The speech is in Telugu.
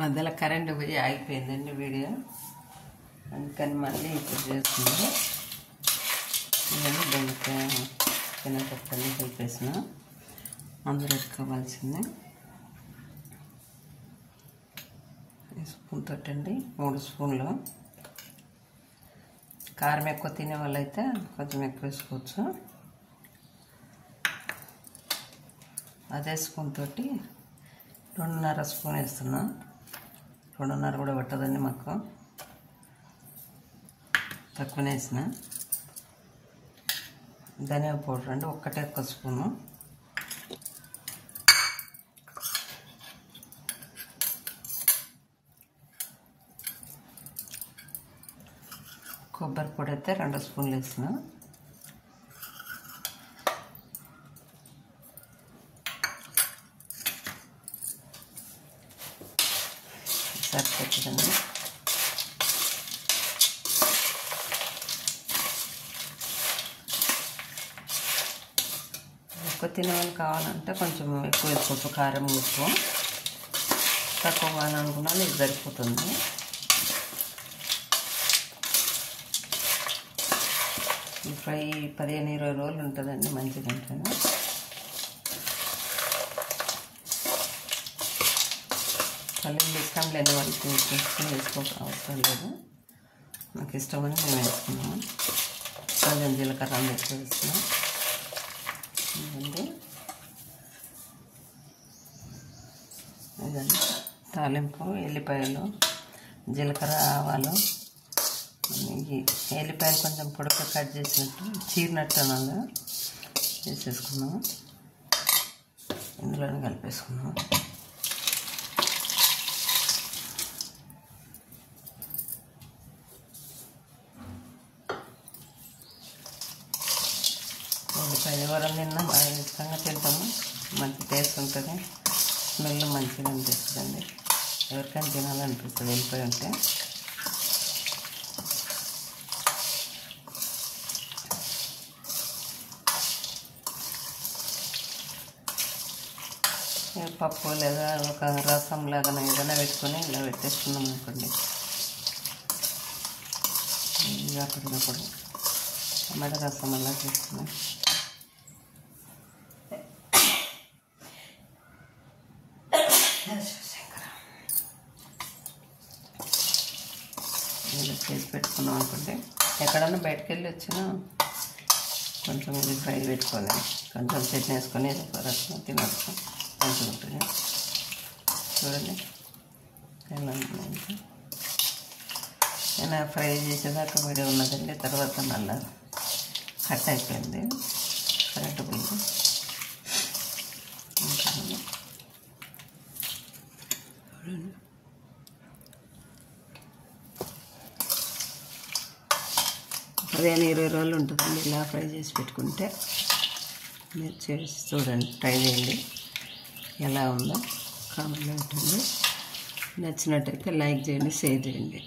మధ్యలో కరెంటు పోయి ఆగిపోయిందండి వీడియో, అందుకని మళ్ళీ ఇప్పుడు చేస్తుంది. ఇవన్నీ బెండకాయ శనగపప్పుని కలిపేసిన అందులో పెట్టుకోవాల్సింది. స్పూన్ తోటండి 3 స్పూన్లు. కారం ఎక్కువ తినే వాళ్ళైతే కొంచెం ఎక్కువ వేసుకోవచ్చు. అదే స్పూన్ తోటి 2.5 స్పూన్ వేస్తున్నా. 2.5 కూడా పట్టదండి, మాకు తక్కువనే వేసిన. ధనియా పౌడర్ అండి 1 స్పూను. కొబ్బరి పొడి అయితే 2 స్పూన్లు వేసిన. సరిపోతుందండి. ఎక్కువ తినే వాళ్ళు కావాలంటే కొంచెం ఎక్కువ వేసుకోవచ్చు, కారం ఉప్పు. తక్కువ కావాలనుకున్నా ఇది సరిపోతుంది. ఈ ఫ్రై 15-20 రోజులు ఉంటుందండి, మంచిగా ఉంటుంది. పల్లీలు ఇష్టం లేని వాళ్ళు తీసుకొని వేసుకోక అవసరం లేదు. నాకు ఇష్టమని మేము వేసుకున్నాము. కొంచెం జీలకర్ర ఎక్కువ వేస్తున్నాం. ఇదండి తాలింపు, ఎల్లిపాయలు, జీలకర్ర, ఆవాలు, ఎల్లిపాయలు కొంచెం పొడక కట్ చేసినట్టు చీరినట్టు అనాలి వేసేసుకున్నాము. ఇందులోనే కలిపేసుకున్నాము. ఉల్లిపాయ ఎవరం తిన్నా బాగా ఇష్టంగా తింటాము. మంచి టేస్ట్ ఉంటుంది, స్మెల్ మంచిగా అనిపిస్తుందండి. ఎవరికైనా తినాలనిపిస్తుంది ఉల్లిపాయ ఉంటే. పప్పు లేదా ఒక రసం లాగా ఏదైనా పెట్టుకొని ఇలా పెట్టేసుకున్నాం అనుకోండి. అప్పటికప్పుడు టమాటా రసం అలా చేసుకున్నాం. ఇలా చేసి పెట్టుకున్నాం అనుకుంటే ఎక్కడన్నా బయటకు వెళ్ళి వచ్చినా కొంచెం ఇది ఫ్రై పెట్టుకోవాలి. కొంచెం చట్నీ వేసుకొని రసం తినచ్చు, మంచిగా ఉంటుంది. చూడండి ఎలా ఉంటుంది. నేను ఫ్రై చేసేదాకా వీడియో ఉన్నదండి. తర్వాత మళ్ళీ కట్ అయిపోయింది కరెంటు బిల్లు. చూడండి 15-20 రోజులు ఉంటుందండి ఇలా ఫ్రై చేసి పెట్టుకుంటే. మీరు చేసి చూడండి, ట్రై చేయండి. ఎలా ఉందో కామెంట్లో ఉంటుంది. నచ్చినట్టయితే లైక్ చేయండి, షేర్ చేయండి.